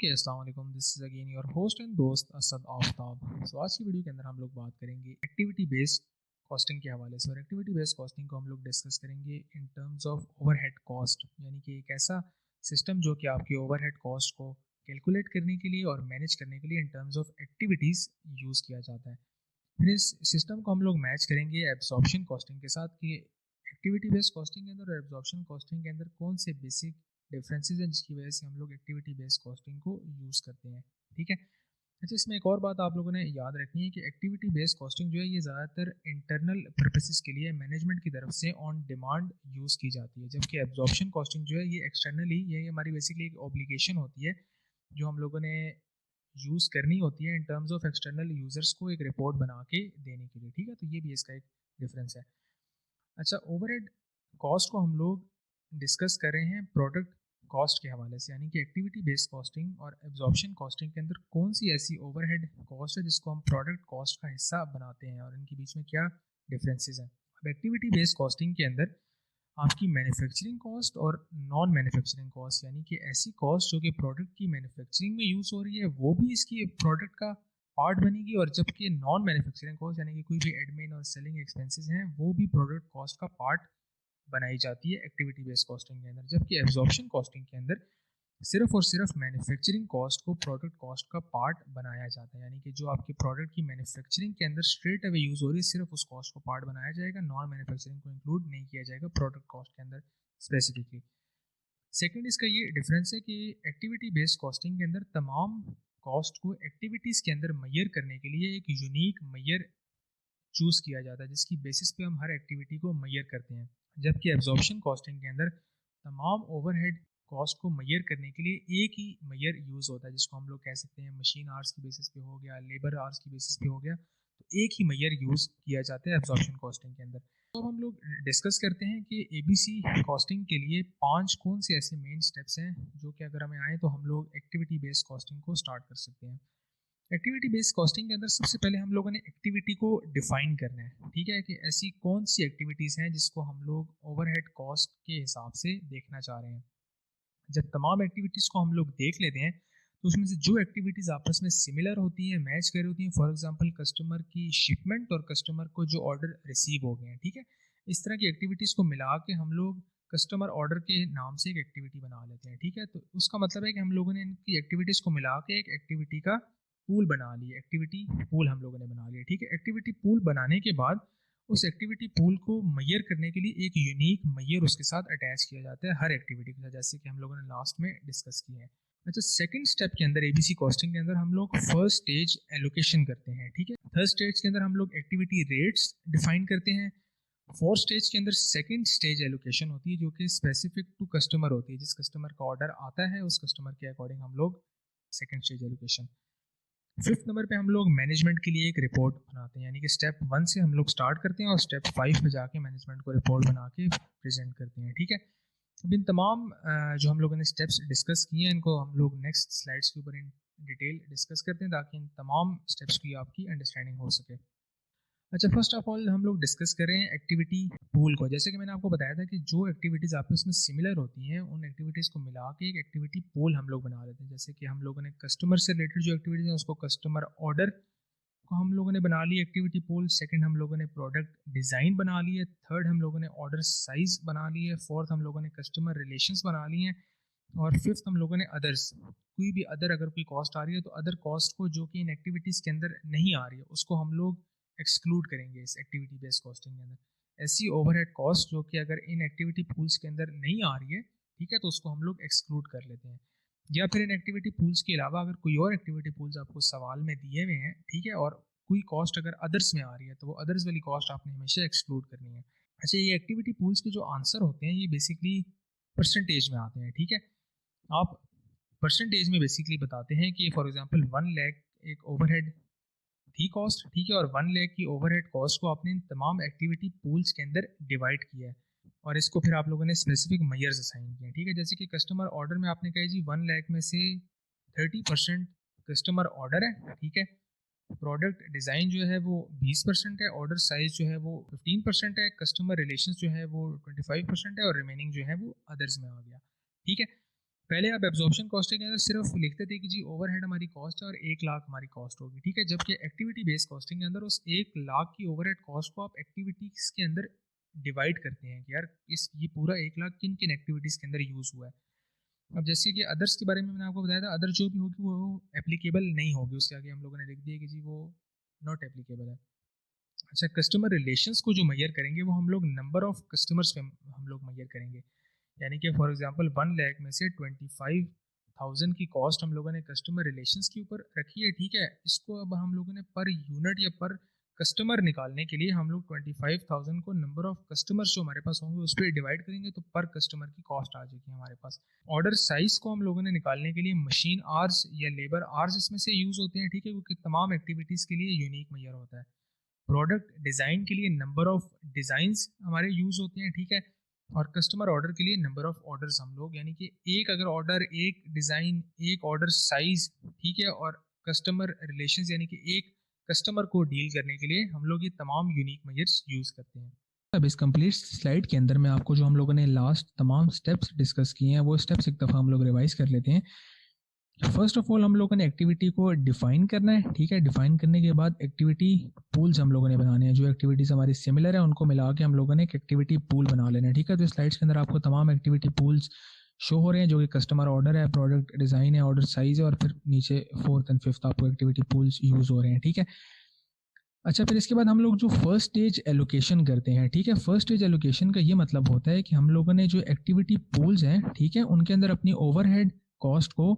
Okay अस्सलाम वालेकुम, this is again your host and दोस्त असद आफ्ताब। सो आज की वीडियो के अंदर हम लोग बात करेंगे एक्टिविटी बेस्ड कॉस्टिंग के हवाले से। और एक्टिविटी बेस्ड कॉस्टिंग को हम लोग डिस्कस करेंगे in terms of overhead cost, यानी कि एक ऐसा सिस्टम जो कि आपकी ओवरहेड कॉस्ट को कैलकुलेट करने के लिए और मैनेज करने के लिए in terms of activities use किया जाता है। फिर इस सिस्टम को हम लोग मैच करेंगे एब्जॉर्प्शन कॉस्टिंग के साथ कि एक्टिविटी बेस्ड कॉस्टिंग के अंदर और एब्जॉर्प्शन कॉस्टिंग के अंदर कौन से बेसिक डिफरेंसेस हैं जिसकी वजह से हम लोग एक्टिविटी बेस्ड कॉस्टिंग को यूज़ करते हैं। ठीक है। अच्छा, इसमें एक और बात आप लोगों ने याद रखनी है कि एक्टिविटी बेस्ड कॉस्टिंग जो है ये ज़्यादातर इंटरनल पर्पसेस के लिए मैनेजमेंट की तरफ से ऑन डिमांड यूज़ की जाती है, जबकि एब्जॉर्प्शन कॉस्टिंग जो है ये एक्सटर्नली, ये हमारी बेसिकली एक ऑब्लिगेशन होती है जो हम लोगों ने यूज़ करनी होती है in terms of external users को एक रिपोर्ट बना के देने के लिए। ठीक है, तो ये भी इसका एक डिफरेंस है। अच्छा, ओवरहेड कॉस्ट को हम लोग डिस्कस कर रहे हैं प्रोडक्ट कॉस्ट के हवाले से, यानी कि एक्टिविटी बेस्ड कॉस्टिंग और एब्जॉर्प्शन कॉस्टिंग के अंदर कौन सी ऐसी ओवरहेड कॉस्ट है जिसको हम प्रोडक्ट कॉस्ट का हिस्सा बनाते हैं और इनके बीच में क्या डिफरेंसेस हैं। अब एक्टिविटी बेस्ड कॉस्टिंग के अंदर आपकी मैन्युफैक्चरिंग कॉस्ट और नॉन मैन्युफैक्चरिंग कॉस्ट, यानी कि ऐसी कॉस्ट जो कि प्रोडक्ट की मैन्युफैक्चरिंग में यूज़ हो रही है वो भी इसकी प्रोडक्ट का पार्ट बनेगी, और जबकि नॉन मैन्युफैक्चरिंग कॉस्ट यानी कि कोई भी एडमिन और सेलिंग एक्सपेंसेस हैं वो भी प्रोडक्ट कॉस्ट का पार्ट बनाई जाती है एक्टिविटी बेस्ड कॉस्टिंग के अंदर। जबकि एब्जॉर्प्शन कॉस्टिंग के अंदर सिर्फ और सिर्फ मैन्युफैक्चरिंग कॉस्ट को प्रोडक्ट कॉस्ट का पार्ट बनाया जाता है, यानी कि जो आपकी प्रोडक्ट की मैन्युफैक्चरिंग के अंदर स्ट्रेट अवे यूज़ हो रही है सिर्फ उस कॉस्ट को पार्ट बनाया जाएगा, नॉन मैन्युफैक्चरिंग को इंक्लूड नहीं किया जाएगा प्रोडक्ट कॉस्ट के अंदर स्पेसिफिकली। सेकंड, इसका ये डिफरेंस है कि एक्टिविटी बेस्ड कॉस्टिंग के अंदर तमाम कॉस्ट को एक्टिविटीज़ के अंदर मैयर करने के लिए एक यूनिक मैयर चूज़ किया जाता है जिसकी बेसिस पे हम हर एक्टिविटी को मैयर करते हैं। जबकि एब्जॉर्प्शन कॉस्टिंग के अंदर तमाम ओवरहेड कॉस्ट को मैयर करने के लिए एक ही मैयर यूज़ होता है, जिसको हम लोग कह सकते हैं मशीन आवर्स की बेसिस पे हो गया, लेबर आवर्स की बेसिस पे हो गया, तो एक ही मैयर यूज़ किया जाता है एब्जॉर्प्शन कॉस्टिंग के अंदर। तो अब हम लोग डिस्कस करते हैं कि एबीसी कॉस्टिंग के लिए 5 कौन से ऐसे मेन स्टेप्स हैं जो कि अगर हमें आए तो हम लोग एक्टिविटी बेस्ड कॉस्टिंग को स्टार्ट कर सकते हैं। एक्टिविटी बेस्ड कॉस्टिंग के अंदर सबसे पहले हम लोगों ने एक्टिविटी को डिफाइन करना है। ठीक है, कि ऐसी कौन सी एक्टिविटीज़ हैं जिसको हम लोग ओवरहेड कॉस्ट के हिसाब से देखना चाह रहे हैं। जब तमाम एक्टिविटीज़ को हम लोग देख लेते हैं तो उसमें से जो एक्टिविटीज़ आपस में सिमिलर होती हैं, मैच कर रही होती हैं, फॉर एग्जांपल कस्टमर की शिपमेंट और कस्टमर को जो ऑर्डर रिसीव हो गए हैं, ठीक है, इस तरह की एक्टिविटीज़ को मिला के हम लोग कस्टमर ऑर्डर के नाम से एक एक्टिविटी बना लेते हैं। ठीक है, तो उसका मतलब है कि हम लोगों ने इनकी एक्टिविटीज़ को मिला के एक एक्टिविटी का पूल बना लिया, एक्टिविटी पूल हम लोगों ने बना लिया। ठीक है, एक्टिविटी पूल बनाने के बाद उस एक्टिविटी पूल को मैयर करने के लिए एक यूनिक मैयर उसके साथ अटैच किया जाता है हर एक्टिविटी के साथ, जैसे कि हम लोगों ने लास्ट में डिस्कस किया है। अच्छा, सेकंड स्टेप के अंदर एबीसी कॉस्टिंग के अंदर हम लोग फर्स्ट स्टेज एलोकेशन करते हैं। ठीक है, थर्ड स्टेज के अंदर हम लोग एक्टिविटी रेट्स डिफाइन करते हैं। फोर्थ स्टेज के अंदर सेकंड स्टेज एलोकेशन होती है जो कि स्पेसिफिक टू कस्टमर होती है, जिस कस्टमर का ऑर्डर आता है उस कस्टमर के अकॉर्डिंग हम लोग second stage allocation. Fifth number पे हम लोग मैनेजमेंट के लिए एक रिपोर्ट बनाते हैं, यानी कि स्टेप 1 से हम लोग स्टार्ट करते हैं और स्टेप 5 पे जाके मैनेजमेंट को रिपोर्ट बना के प्रेजेंट करते हैं। ठीक है, अब इन तमाम जो हम लोगों ने स्टेप्स डिस्कस किए हैं इनको हम लोग नेक्स्ट स्लाइड्स के ऊपर इन डिटेल डिस्कस करते हैं ताकि इन तमाम स्टेप्स की आपकी अंडरस्टैंडिंग हो सके। अच्छा, फर्स्ट ऑफ ऑल हम लोग डिस्कस कर रहे हैं एक्टिविटी पूल को। जैसे कि मैंने आपको बताया था कि जो एक्टिविटीज़ आपस में सिमिलर होती हैं उन एक्टिविटीज़ को मिला के एक एक्टिविटी पूल हम लोग बना लेते हैं। जैसे कि हम लोगों ने कस्टमर से रिलेटेड जो एक्टिविटीज़ हैं उसको कस्टमर ऑर्डर को हम लोगों ने बना ली एक्टिविटी पूल। सेकंड, हम लोगों ने प्रोडक्ट डिज़ाइन बना ली है। थर्ड, हम लोगों ने ऑर्डर साइज़ बना ली है। फोर्थ, हम लोगों ने कस्टमर रिलेशंस बना लिए हैं। और फिफ्थ, हम लोगों ने अदर्स, कोई भी अदर अगर कोई कॉस्ट आ रही है तो अदर कॉस्ट को जो कि इन एक्टिविटीज़ के अंदर नहीं आ रही है उसको हम लोग एक्सक्लूड करेंगे इस एक्टिविटी बेस्ड कॉस्टिंग के अंदर। ऐसी ओवरहेड कॉस्ट जो कि अगर इन एक्टिविटी पूल्स के अंदर नहीं आ रही है, ठीक है, तो उसको हम लोग एक्सक्लूड कर लेते हैं। या फिर इन एक्टिविटी पूल्स के अलावा अगर कोई और एक्टिविटी पूल्स आपको सवाल में दिए हुए हैं, ठीक है, और कोई कॉस्ट अगर अदर्स में आ रही है तो वो अदर्स वाली कॉस्ट आपने हमेशा एक्सक्लूड करनी है। अच्छा, ये एक्टिविटी पूल्स के जो आंसर होते हैं ये बेसिकली परसेंटेज में आते हैं। ठीक है, आप परसेंटेज में बेसिकली बताते हैं कि फॉर एग्जांपल 1 लाख एक ओवरहेड थी कॉस्ट, ठीक है, और 1 लाख की ओवरहेड कॉस्ट को आपने इन तमाम एक्टिविटी पूल्स के अंदर डिवाइड किया है और इसको फिर आप लोगों ने स्पेसिफिक मेजर्स असाइन किए हैं। ठीक है, जैसे कि कस्टमर ऑर्डर में आपने कहा जी 1 लाख में से 30% कस्टमर ऑर्डर है। ठीक है, प्रोडक्ट डिज़ाइन जो है वो 20% है, ऑर्डर साइज जो है वो 15% है, कस्टमर रिलेशंस जो है वो 25% है और रिमेनिंग जो है वो अदर्स में आ गया। ठीक है, पहले आप एब्जॉर्प्शन कॉस्टिंग के अंदर सिर्फ लिखते थे कि जी ओवरहेड हमारी कॉस्ट है और 1 लाख हमारी कॉस्ट होगी, ठीक है। जबकि एक्टिविटी बेस्ड कॉस्टिंग के अंदर उस 1 लाख की ओवरहेड कॉस्ट को आप एक्टिविटीज के अंदर डिवाइड करते हैं कि यार इस ये पूरा 1 लाख किन किन एक्टिविटीज के अंदर यूज हुआ है। अब जैसे कि अदर्स के बारे में मैंने आपको बताया था, अदर जो भी होगी वो एप्लीकेबल नहीं होगी, उसके आगे हम लोगों ने लिख दिया कि जी वो नॉट एप्लीकेबल है। अच्छा, कस्टमर रिलेशंस को जो मैयर करेंगे वो हम लोग नंबर ऑफ कस्टमर्स पे हम लोग मैयर करेंगे। यानी कि फॉर एग्जांपल 1 लाख में से 25,000 की कॉस्ट हम लोगों ने कस्टमर रिलेशंस के ऊपर रखी है, ठीक है। इसको अब हम लोगों ने पर यूनिट या पर कस्टमर निकालने के लिए हम लोग 25,000 को नंबर ऑफ कस्टमर्स जो हमारे पास होंगे उस पर डिवाइड करेंगे, तो पर कस्टमर की कॉस्ट आ जाएगी हमारे पास। ऑर्डर साइज को हम लोगों ने निकालने के लिए मशीन आर्स या लेबर आर्स इसमें से यूज होते हैं, ठीक है, क्योंकि तमाम एक्टिविटीज के लिए यूनिक मैयर होता है। प्रोडक्ट डिज़ाइन के लिए नंबर ऑफ डिज़ाइंस हमारे यूज़ होते हैं, ठीक है। और कस्टमर ऑर्डर के लिए नंबर ऑफ ऑर्डर्स हम लोग, यानी कि एक अगर ऑर्डर, एक डिज़ाइन, एक ऑर्डर साइज, ठीक है, और कस्टमर रिलेशंस यानी कि एक कस्टमर को डील करने के लिए हम लोग ये तमाम यूनिक मेजर्स यूज़ करते हैं। अब इस कंप्लीट स्लाइड के अंदर में आपको जो हम लोगों ने लास्ट तमाम स्टेप्स डिस्कस किए हैं वो स्टेप्स एक दफ़ा हम लोग रिवाइज कर लेते हैं। फर्स्ट ऑफ ऑल हम लोगों ने एक्टिविटी को डिफाइन करना है, ठीक है। डिफाइन करने के बाद एक्टिविटी पूल्स हम लोगों ने बनाने हैं, जो एक्टिविटीज़ हमारी सिमिलर है उनको मिला के हम लोगों ने एक एक्टिविटी पूल बना लेना है, ठीक है। तो स्लाइड्स के अंदर आपको तमाम एक्टिविटी पूल्स शो हो रहे हैं, जो कि कस्टमर ऑर्डर है, प्रोडक्ट डिज़ाइन है, ऑर्डर साइज है, और फिर नीचे फोर्थ एंड फिफ्थ आपको एक्टिविटी पूल्स यूज़ हो रहे हैं, ठीक है। अच्छा, फिर इसके बाद हम लोग जो फर्स्ट स्टेज एलोकेशन करते हैं, ठीक है। फर्स्ट स्टेज एलोकेशन का ये मतलब होता है कि हम लोगों ने जो एक्टिविटी पूल्स हैं, ठीक है, उनके अंदर अपनी ओवरहेड कॉस्ट को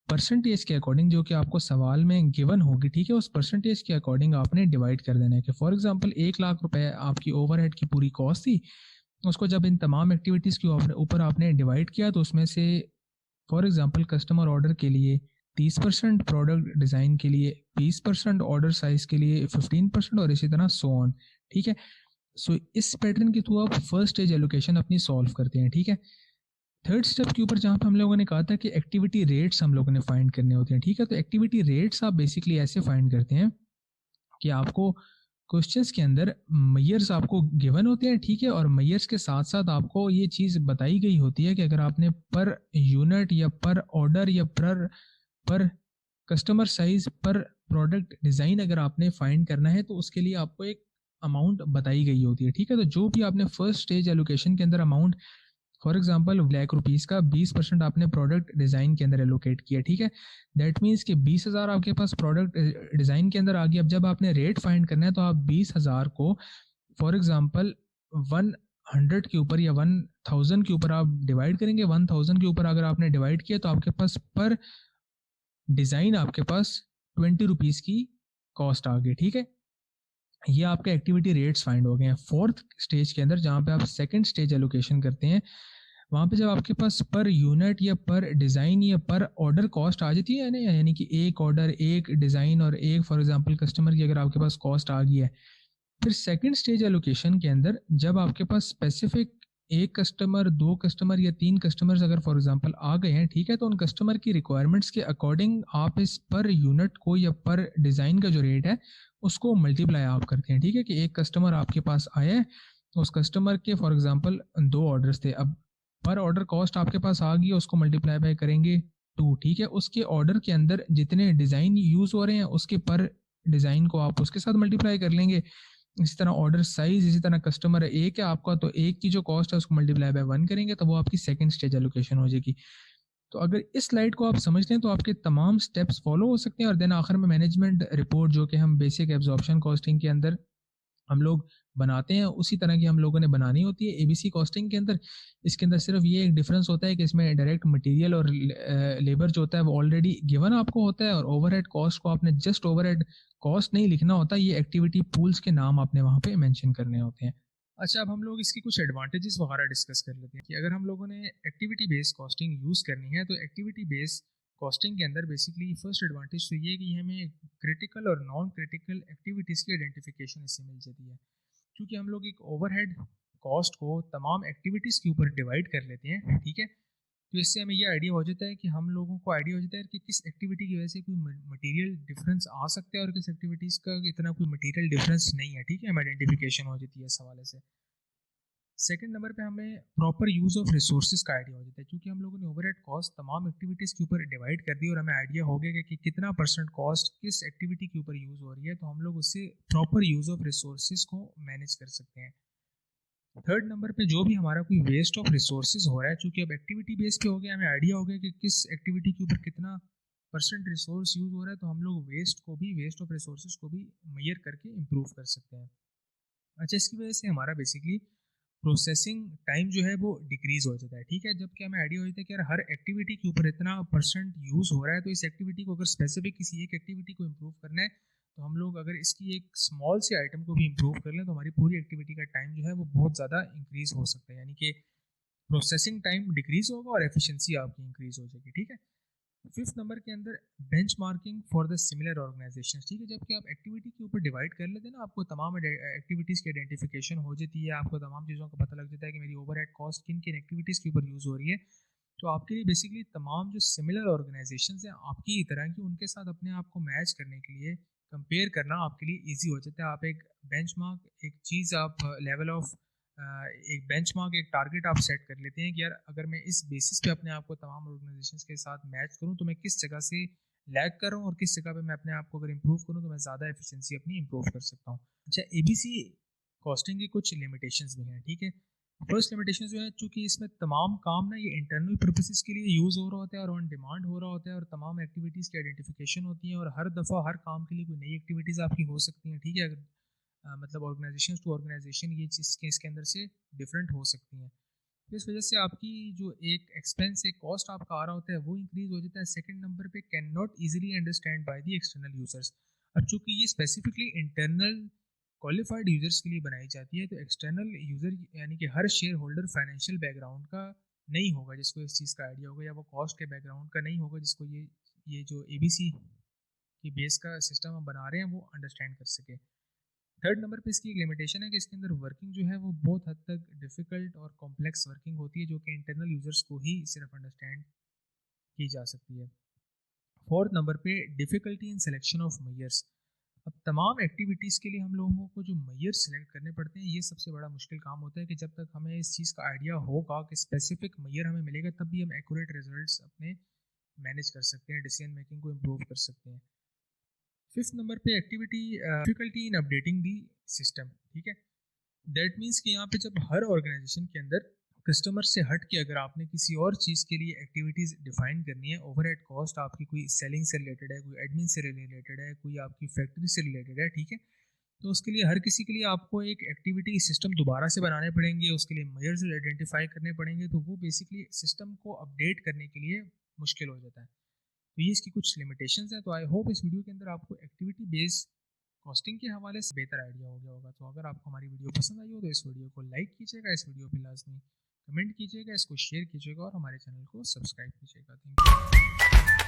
परसेंटेज के अकॉर्डिंग, जो कि आपको सवाल में गिवन होगी, ठीक है, उस परसेंटेज के अकॉर्डिंग आपने डिवाइड कर देना है। कि फॉर एग्जांपल 1 लाख रुपए आपकी ओवरहेड की पूरी कॉस्ट थी, उसको जब इन तमाम एक्टिविटीज़ के ऊपर आपने डिवाइड किया तो उसमें से फॉर एग्जांपल कस्टमर ऑर्डर के लिए 30%, प्रोडक्ट डिज़ाइन के लिए 20%, ऑर्डर साइज के लिए 15%, और इसी तरह सो ऑन, ठीक है। सो इस पैटर्न के थ्रू आप फर्स्ट स्टेज एलोकेशन अपनी सॉल्व करते हैं, ठीक है। थर्ड स्टेप के ऊपर जहाँ पे हम लोगों ने कहा था कि एक्टिविटी रेट्स हम लोगों ने फाइंड करने होते हैं, ठीक है। तो एक्टिविटी रेट्स आप बेसिकली ऐसे फाइंड करते हैं कि आपको क्वेश्चंस के अंदर मैयर्स आपको गिवन होते हैं, ठीक है, और मैयर्स के साथ साथ आपको ये चीज़ बताई गई होती है कि अगर आपने पर यूनिट या पर ऑर्डर या पर कस्टमर साइज पर प्रोडक्ट डिज़ाइन अगर आपने फाइंड करना है तो उसके लिए आपको एक अमाउंट बताई गई होती है, ठीक है। तो जो भी आपने फर्स्ट स्टेज एलोकेशन के अंदर अमाउंट, फॉर एग्जांपल ₹1,00,000 का 20% आपने प्रोडक्ट डिज़ाइन के अंदर एलोकेट किया, ठीक है। दैट मीन्स कि 20,000 आपके पास प्रोडक्ट डिज़ाइन के अंदर आ गया। अब जब आपने रेट फाइंड करना है तो आप 20,000 को फॉर एग्जांपल 100 के ऊपर या 1000 के ऊपर आप डिवाइड करेंगे। 1000 के ऊपर अगर आपने डिवाइड किया तो आपके पास पर डिज़ाइन आपके पास ₹20 की कॉस्ट आ गई, ठीक है। ये आपके एक्टिविटी रेट्स फाइंड हो गए हैं। फोर्थ स्टेज के अंदर जहाँ पे आप सेकंड स्टेज एलोकेशन करते हैं, वहाँ पे जब आपके पास पर यूनिट या पर डिज़ाइन या पर ऑर्डर कॉस्ट आ जाती है ना, यानी कि एक ऑर्डर, एक डिज़ाइन और एक फॉर एग्जांपल कस्टमर की अगर आपके पास कॉस्ट आ गई है, फिर सेकंड स्टेज एलोकेशन के अंदर जब आपके पास स्पेसिफिक एक कस्टमर, दो कस्टमर या तीन कस्टमर्स अगर फॉर एग्जांपल आ गए हैं, ठीक है, तो उन कस्टमर की रिक्वायरमेंट्स के अकॉर्डिंग आप इस पर यूनिट को या पर डिज़ाइन का जो रेट है उसको मल्टीप्लाई आप करते हैं, ठीक है। कि एक कस्टमर आपके पास आया है, उस कस्टमर के फॉर एग्जांपल 2 ऑर्डर्स थे, अब पर ऑर्डर कॉस्ट आपके पास आ गई, उसको मल्टीप्लाई बाय करेंगे 2, ठीक है। उसके ऑर्डर के अंदर जितने डिज़ाइन यूज़ हो रहे हैं उसके पर डिज़ाइन को आप उसके साथ मल्टीप्लाई कर लेंगे। इसी तरह ऑर्डर साइज, इसी तरह कस्टमर एक है आपका तो एक की जो कॉस्ट है उसको मल्टीप्लाई बाय 1 करेंगे तो वो आपकी सेकंड स्टेज एलोकेशन हो जाएगी। तो अगर इस स्लाइड को आप समझते हैं तो आपके तमाम स्टेप्स फॉलो हो सकते हैं, और देन आखिर में मैनेजमेंट रिपोर्ट जो कि हम बेसिक एब्जॉर्प्शन कॉस्टिंग के अंदर हम लोग बनाते हैं उसी तरह की हम लोगों ने बनानी होती है एबीसी कॉस्टिंग के अंदर। इसके अंदर सिर्फ ये एक डिफरेंस होता है कि इसमें डायरेक्ट मटेरियल और लेबर जो होता है वो ऑलरेडी गिवन आपको होता है, और ओवरहेड कॉस्ट को आपने जस्ट ओवरहेड कॉस्ट नहीं लिखना होता, ये एक्टिविटी पूल्स के नाम आपने वहाँ पे मेंशन करने होते हैं। अच्छा, अब हम लोग इसकी कुछ एडवांटेजेस वगैरह डिस्कस कर लेते हैं कि अगर हम लोगों ने एक्टिविटी बेस्ड कॉस्टिंग यूज़ करनी है तो एक्टिविटी बेस्ड कॉस्टिंग के अंदर बेसिकली फर्स्ट एडवांटेज तो ये है कि हमें क्रिटिकल और नॉन क्रिटिकल एक्टिविटीज़ की आइडेंटिफिकेशन इससे मिल जाती है, क्योंकि हम लोग एक ओवरहेड कॉस्ट को तमाम एक्टिविटीज़ के ऊपर डिवाइड कर लेते हैं, ठीक है। तो इससे हमें ये आइडिया हो जाता है कि हम लोगों को आइडिया हो जाता है कि किस एक्टिविटी की वजह से कोई मटेरियल डिफरेंस आ सकता है और किस एक्टिविटीज़ का इतना कोई मटेरियल डिफरेंस नहीं है, ठीक है। हमें आइडेंटिफिकेशन हो जाती है इस हवाले से। सेकंड नंबर पे हमें प्रॉपर यूज़ ऑफ रिसोर्सेज का आइडिया हो जाता है, क्योंकि हम लोगों ने ओवरहेड कॉस्ट तमाम एक्टिविटीज़ के ऊपर डिवाइड कर दी और हमें आइडिया हो गया कि कितना परसेंट कॉस्ट किस एक्टिविटी के ऊपर यूज़ हो रही है, तो हम लोग उससे प्रॉपर यूज़ ऑफ रिसोर्सेज को मैनेज कर सकते हैं। थर्ड नंबर पे जो भी हमारा कोई वेस्ट ऑफ रिसोर्सेज हो रहा है, चूंकि अब एक्टिविटी बेस पे हो गया, हमें आइडिया हो गया कि किस एक्टिविटी के ऊपर कितना परसेंट रिसोर्स यूज़ हो रहा है, तो हम लोग वेस्ट ऑफ रिसोर्सेज को भी मेजर करके इम्प्रूव कर सकते हैं। अच्छा, इसकी वजह से हमारा बेसिकली प्रोसेसिंग टाइम जो है वो डिक्रीज हो जाता है, ठीक है। जबकि हमें आइडिया हो जाता है कि यार हर एक्टिविटी के ऊपर इतना परसेंट यूज़ हो रहा है, तो इस एक्टिविटी को अगर स्पेसिफिक किसी एक एक्टिविटी को इम्प्रूव करना है, तो हम लोग अगर इसकी एक स्मॉल से आइटम को भी इम्प्रूव कर लें, तो हमारी पूरी एक्टिविटी का टाइम जो है वो बहुत ज़्यादा इंक्रीज हो सकता है, यानी कि प्रोसेसिंग टाइम डिक्रीज होगा और एफिशिएंसी आपकी इंक्रीज हो जाएगी, ठीक है। फिफ्थ नंबर के अंदर benchmarking for the similar organisation, ठीक है। जबकि आप एक्टिविटी के ऊपर डिवाइड कर लेते हैं ना, आपको तमाम एक्टिविटीज़ की आइडेंटिफिकेशन हो जाती है, आपको तमाम चीज़ों का पता लग जाता है कि मेरी ओवरहेड कॉस्ट किन किन एक्टिविटीज़ के ऊपर यूज़ हो रही है। तो आपके लिए बेसिकली तमाम जो सिमिलर ऑर्गेनाइजेशन हैं आपकी ही तरह की, उनके साथ अपने आप को मैच करने के लिए कंपेयर करना आपके लिए ईजी हो जाता है। आप एक बेंचमार्क एक चीज़ आप लेवल ऑफ एक बेंचमार्क एक टारगेट आप सेट कर लेते हैं कि यार अगर मैं इस बेसिस पे अपने आप को तमाम ऑर्गेनाइजेशंस के साथ मैच करूं, तो मैं किस जगह से लैग कर रहा हूं और किस जगह पे मैं अपने आप को अगर इंप्रूव करूं, तो मैं ज़्यादा एफिशिएंसी अपनी इंप्रूव कर सकता हूं। अच्छा, एबीसी कॉस्टिंग की कुछ लिमिटेशंस भी हैं, ठीक है। फर्स्ट लिमिटेशन जो है, चूंकि इसमें तमाम काम ना ये इंटरनल पर्पसेस के लिए यूज़ हो रहा होता है और ऑन डिमांड हो रहा होता है, और तमाम एक्टिविटीज़ की आइडेंटिफिकेशन होती है, और हर दफ़ा हर काम के लिए कोई नई एक्टिविटीज़ आपकी हो सकती हैं, ठीक है। अगर मतलब ऑर्गेनाइजेशन टू ऑर्गेनाइजेशन ये चीज़ के इसके अंदर से डिफरेंट हो सकती हैं, तो इस वजह से आपकी जो एक एक्सपेंस एक कॉस्ट आपका आ रहा होता है वो इंक्रीज हो जाता है। सेकंड नंबर पे can not easily understand by the external users. अब चूंकि ये स्पेसिफिकली इंटरनल क्वालिफाइड यूजर्स के लिए बनाई जाती है, तो एक्सटर्नल यूजर यानी कि हर शेयर होल्डर फाइनेंशियल बैकग्राउंड का नहीं होगा जिसको इस चीज़ का आइडिया होगा, या वो कॉस्ट के बैकग्राउंड का नहीं होगा जिसको ये जो एबीसी की बेस का सिस्टम हम बना रहे हैं वो अंडरस्टैंड कर सके। थर्ड नंबर पे इसकी एक लिमिटेशन है कि इसके अंदर वर्किंग जो है वो बहुत हद तक डिफ़िकल्ट और कॉम्प्लेक्स वर्किंग होती है, जो कि इंटरनल यूजर्स को ही सिर्फ अंडरस्टैंड की जा सकती है। फोर्थ नंबर पे difficulty in selection of mayors. अब तमाम एक्टिविटीज़ के लिए हम लोगों को जो मेयर सेलेक्ट करने पड़ते हैं, ये सबसे बड़ा मुश्किल काम होता है कि जब तक हमें इस चीज़ का आइडिया होगा कि स्पेसिफिक मेयर हमें मिलेगा, तब भी हम एक्यूरेट रिजल्ट्स अपने मैनेज कर सकते हैं, डिसीजन मेकिंग को इम्प्रूव कर सकते हैं। फिफ्थ नंबर पे activity difficulty in updating the system, ठीक है। दैट मीन्स कि यहाँ पे जब हर ऑर्गेनाइजेशन के अंदर कस्टमर से हट के अगर आपने किसी और चीज़ के लिए एक्टिविटीज़ डिफाइन करनी है, ओवरहेड कॉस्ट आपकी कोई सेलिंग से रिलेटेड है, कोई एडमिन से रिलेटेड है, कोई आपकी फैक्ट्री से रिलेटेड है, ठीक है। तो उसके लिए हर किसी के लिए आपको एक एक्टिविटी सिस्टम दोबारा से बनाने पड़ेंगे, उसके लिए मेजर्स आइडेंटिफाई करने पड़ेंगे, तो वो बेसिकली सिस्टम को अपडेट करने के लिए मुश्किल हो जाता है। तो ये इसकी कुछ लिमिटेशंस हैं। तो आई होप इस वीडियो के अंदर आपको एक्टिविटी बेस्ड कॉस्टिंग के हवाले से बेहतर आइडिया हो गया होगा। तो अगर आपको हमारी वीडियो पसंद आई हो, तो इस वीडियो को लाइक कीजिएगा, इस वीडियो पे लाजमी कमेंट कीजिएगा, इसको शेयर कीजिएगा और हमारे चैनल को सब्सक्राइब कीजिएगा। Thank you.